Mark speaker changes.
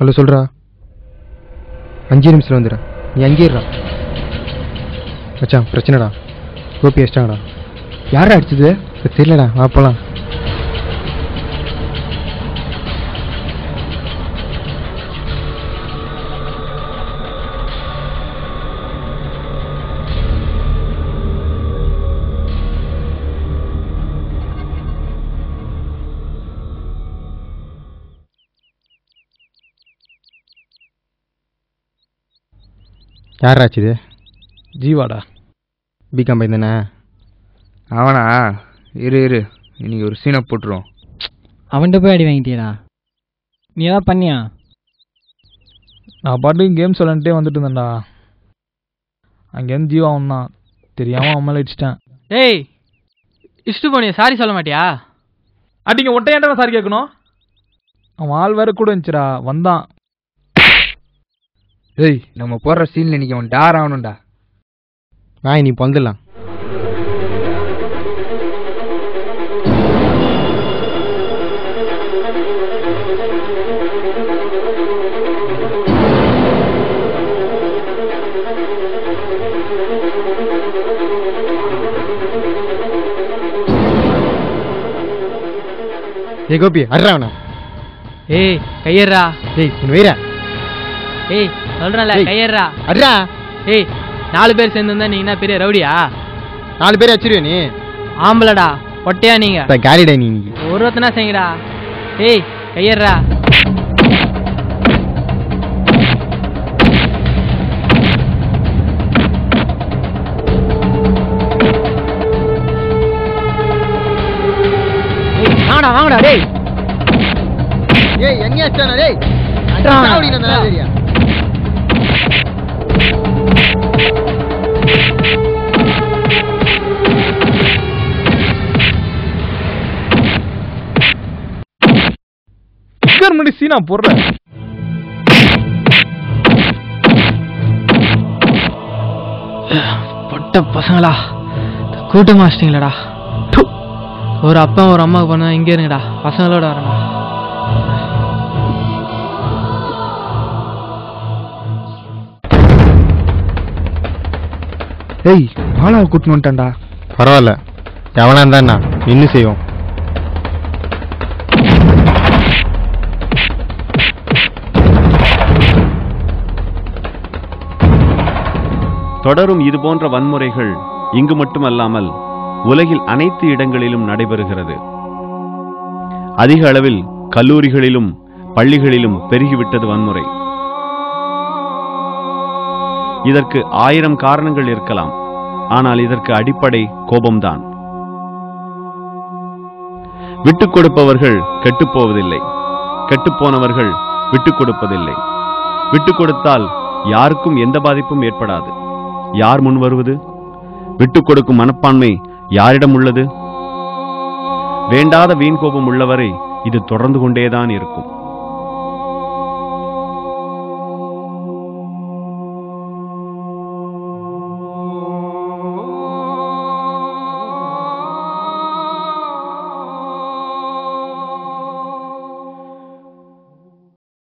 Speaker 1: Hello சொல்கிறா, 5 நிமிஷத்தில் வந்துடுறா, நீ அங்கேயிடுறா. மச்சான் பிரச்சனைடா, கோபி அடிச்சிட்டாங்கடா. யாரா அடிச்சது தெரியலடா, வா போலாம். யாராச்சுது?
Speaker 2: ஜீவாடா.
Speaker 1: பிகாம் பையன் தானே
Speaker 3: அவனா? இரு இன்னைக்கு ஒரு சீனை போட்டுருவோம்.
Speaker 4: அவன்கிட்ட போய் அடி வாங்கிட்டியடா? நீ ஏதாவது பண்ணியா?
Speaker 2: நான் பாட்டுக்கு கேம் சொல்லன்ட்டே வந்துட்டு இருந்தேன்டா. அங்கேருந்து ஜீவா வந்தான், தெரியாமல் அவன் மேலே அடிச்சிட்டேன்.
Speaker 4: ஏய் இஷ்டு போனியா, சாரி சொல்ல மாட்டியா?
Speaker 2: அடிங்க ஒட்டையாண்டா சாரி கேட்கணும். அவன் ஆள் வேற கூட இருந்துச்சுடா, வந்தான்.
Speaker 3: ஏய் நம்ம போடுற சீன்ல இன்னைக்கு அவன் டார் ஆகணும்டா.
Speaker 1: வாய் நீ பொந்துடலாம். ஏய் கோபி அட்றாவனா.
Speaker 4: ஏய் கையறா.
Speaker 1: ஏய் உன் வைரா.
Speaker 4: ஏய் சொல்றல கையறா.
Speaker 1: அட்றா.
Speaker 4: ஏய் 4 பேர் சேர்ந்து இருந்தா நீங்க என்ன பெரிய ரவுடியா?
Speaker 1: 4 பேர் அடிச்சிருவே நீ?
Speaker 4: ஆம்பளடா, ஒட்டையா நீங்க?
Speaker 1: காலிடா நீ.
Speaker 4: ஒருத்தனா செய்யுடா. ஏய் கையறா. வாங்கடா டேய்.
Speaker 1: ஏய் எங்க அச்சானா டேய்? அடிடா நான் தெரியா.
Speaker 2: சிக்கர் மணி சீனா போடுற.
Speaker 4: பொட்ட பசங்களா, கூட்டமா வச்சிட்டீங்களடா. ஒரு அப்பா ஒரு அம்மாவுக்கு பண்ணா இங்கே இருங்கடா, பசங்களோட வரேன்டா.
Speaker 3: ஏய் பாலாவை கூட்டின்னு வந்துட்டான்டா.
Speaker 1: பரவாயில்ல, எவனா இருந்தா இன்னும் செய்வோம்.
Speaker 5: தொடரும் இதுபோன்ற வன்முறைகள் இங்கு மட்டுமல்லாமல் உலகில் அனைத்து இடங்களிலும் நடைபெறுகிறது. அதிக அளவில் கல்லூரிகளிலும் பள்ளிகளிலும் பெருகிவிட்டது வன்முறை. இதற்கு 1000 காரணங்கள் இருக்கலாம். ஆனால் இதற்கு அடிப்படை கோபம்தான். விட்டுக் கொடுப்பவர்கள் கெட்டுப்போவதில்லை, கெட்டுப்போனவர்கள் விட்டுக் கொடுப்பதில்லை. விட்டுக் கொடுத்தால் யாருக்கும் எந்த பாதிப்பும் ஏற்படாது. யார் முன் வருவது? விட்டுக் கொடுக்கும் மனப்பான்மை யாரிடம் உள்ளது? வேண்டாத வீண் கோபம் உள்ளவரை இது தொடர்ந்து கொண்டேதான் இருக்கும்.